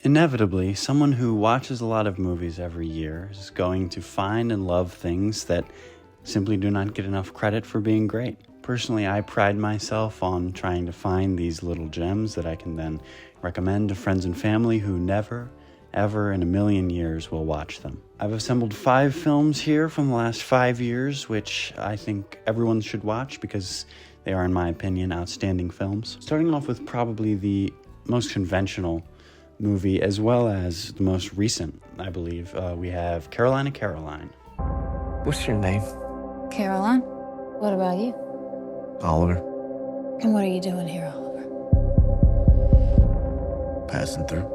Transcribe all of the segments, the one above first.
Inevitably, someone who watches a lot of movies every year is going to find and love things that simply do not get enough credit for being great. Personally, I pride myself on trying to find these little gems that I can then recommend to friends and family who never, ever in a million years will watch them. I've assembled 5 films here from the last 5 years, which I think everyone should watch because they are, in my opinion, outstanding films. Starting off with probably the most conventional movie, as well as the most recent, I believe. We have Caroline. What's your name? Caroline? What about you? Oliver. And what are you doing here, Oliver? Passing through.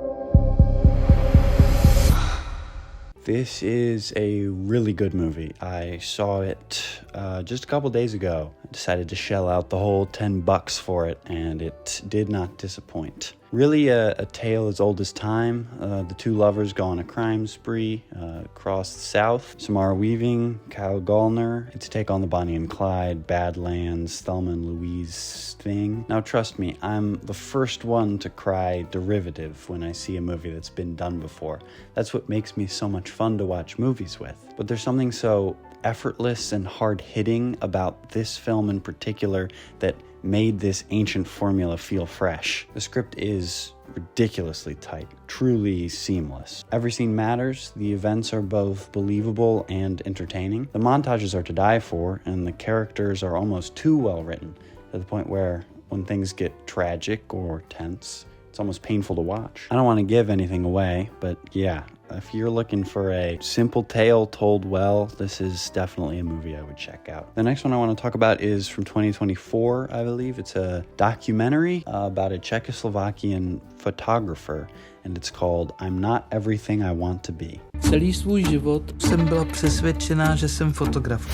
This is a really good movie. I saw it just a couple days ago. I decided to shell out the whole $10 for it, and it did not disappoint. Really a tale as old as time. The two lovers go on a crime spree across the South. Samara Weaving, Kyle Gallner, to take on the Bonnie and Clyde, Badlands, Thelma and Louise thing. Now trust me, I'm the first one to cry derivative when I see a movie that's been done before. That's what makes me so much fun to watch movies with. But there's something so effortless and hard-hitting about this film in particular that made this ancient formula feel fresh. The script is ridiculously tight, truly seamless. Every scene matters, the events are both believable and entertaining. The montages are to die for, and the characters are almost too well written, to the point where when things get tragic or tense, it's almost painful to watch. I don't want to give anything away, but yeah, if you're looking for a simple tale told well, this is definitely a movie I would check out. The next one I want to talk about is from 2024, I believe. It's a documentary about a Czechoslovakian photographer, and it's called I'm Not Everything I Want to Be. Celý svůj život jsem byla přesvědčená, že jsem fotograf.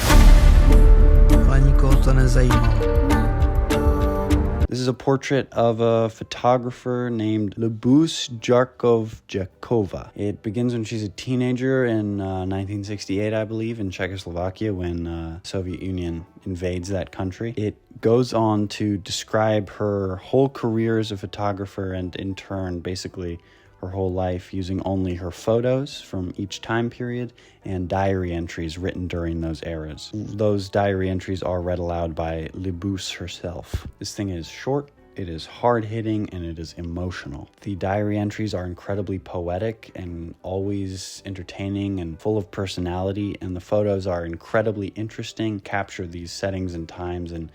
Ale nikoho to nezajímalo. This is a portrait of a photographer named Lubusz Jakova. It begins when she's a teenager in 1968, I believe, in Czechoslovakia when Soviet Union invades that country. It goes on to describe her whole career as a photographer and in turn, basically, her whole life using only her photos from each time period and diary entries written during those eras. Those diary entries are read aloud by Lubusz herself. This thing is short, it is hard-hitting, and it is emotional. The diary entries are incredibly poetic and always entertaining and full of personality, and the photos are incredibly interesting, capture these settings and times in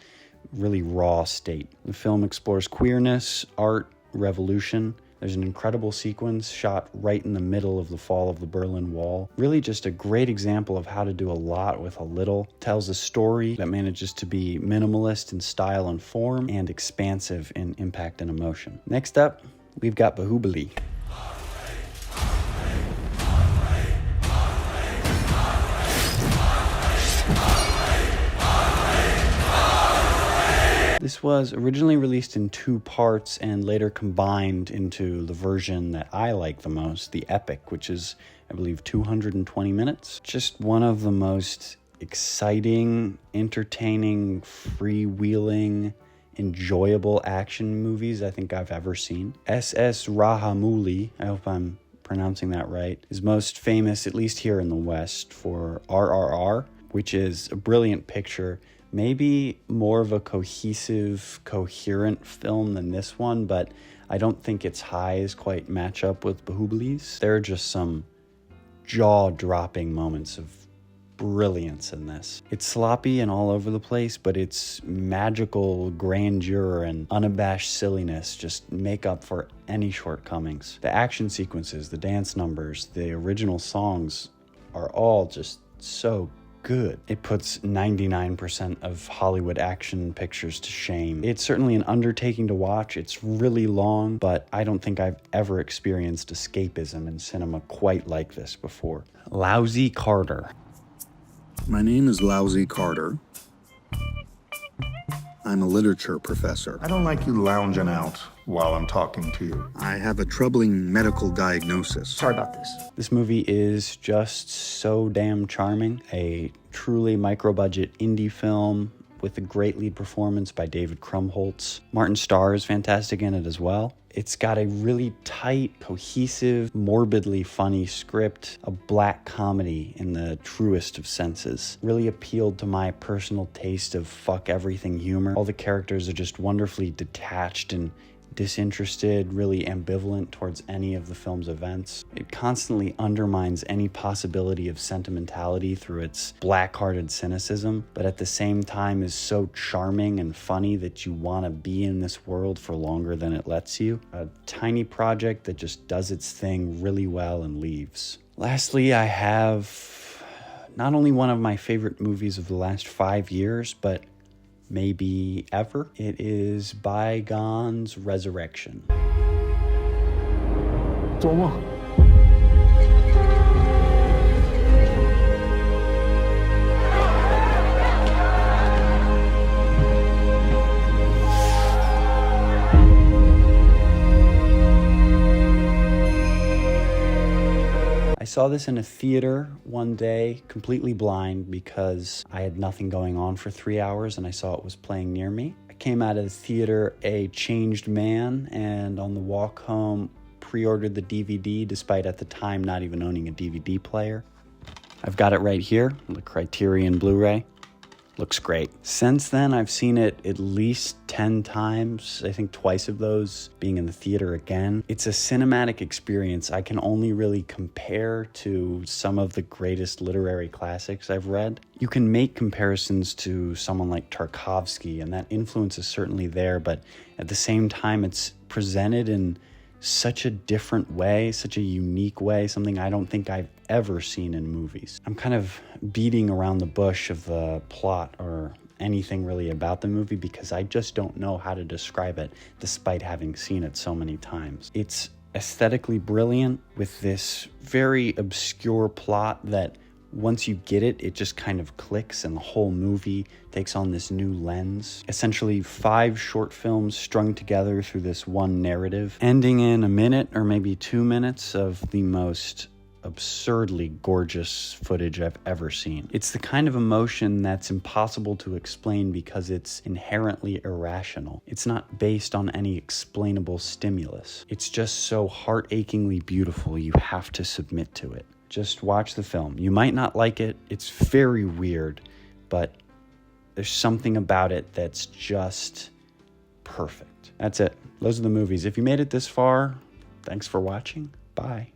really raw state. The film explores queerness, art, revolution. There's an incredible sequence shot right in the middle of the fall of the Berlin Wall. Really just a great example of how to do a lot with a little. Tells a story that manages to be minimalist in style and form and expansive in impact and emotion. Next up, we've got Bāhubali. This was originally released in 2 parts and later combined into the version that I like the most, the epic, which is, I believe, 220 minutes. Just one of the most exciting, entertaining, freewheeling, enjoyable action movies I think I've ever seen. S.S. Rajamouli, I hope I'm pronouncing that right, is most famous, at least here in the West, for RRR, which is a brilliant picture. Maybe more of a cohesive, coherent film than this one, but I don't think its highs quite match up with Bāhubali's. There are just some jaw-dropping moments of brilliance in this. It's sloppy and all over the place, but its magical grandeur and unabashed silliness just make up for any shortcomings. The action sequences, the dance numbers, the original songs are all just so good. It puts 99% of Hollywood action pictures to shame. It's certainly an undertaking to watch. It's really long, but I don't think I've ever experienced escapism in cinema quite like this before. Lousy Carter. My name is Lousy Carter. I'm a literature professor. I don't like you lounging out while I'm talking to you. I have a troubling medical diagnosis. Sorry about this. This movie is just so damn charming. A truly micro-budget indie film with a great lead performance by David Krumholtz. Martin Starr is fantastic in it as well. It's got a really tight, cohesive, morbidly funny script, a black comedy in the truest of senses. Really appealed to my personal taste of fuck everything humor. All the characters are just wonderfully detached and disinterested, really ambivalent towards any of the film's events. It constantly undermines any possibility of sentimentality through its black-hearted cynicism, but at the same time is so charming and funny that you want to be in this world for longer than it lets you. A tiny project that just does its thing really well and leaves. Lastly, I have not only one of my favorite movies of the last 5 years, but maybe ever. It is Bygone's Resurrection. 做梦。I saw this in a theater one day, completely blind, because I had nothing going on for 3 hours and I saw it was playing near me. I came out of the theater a changed man, and on the walk home, pre-ordered the DVD despite at the time not even owning a DVD player. I've got it right here, the Criterion Blu-ray. Looks great. Since then, I've seen it at least 10 times, I think twice of those being in the theater again. It's a cinematic experience I can only really compare to some of the greatest literary classics I've read. You can make comparisons to someone like Tarkovsky, and that influence is certainly there, but at the same time, it's presented in such a different way, such a unique way, something I don't think I've ever seen in movies. I'm kind of beating around the bush of the plot or anything really about the movie because I just don't know how to describe it despite having seen it so many times. It's aesthetically brilliant with this very obscure plot that once you get it, it just kind of clicks and the whole movie takes on this new lens. Essentially 5 short films strung together through this one narrative, ending in a minute or maybe 2 minutes of the most absurdly gorgeous footage I've ever seen. It's the kind of emotion that's impossible to explain because it's inherently irrational. It's not based on any explainable stimulus. It's just so heart-achingly beautiful you have to submit to it. Just watch the film. You might not like it. It's very weird, but there's something about it that's just perfect. That's it. Those are the movies. If you made it this far, thanks for watching. Bye.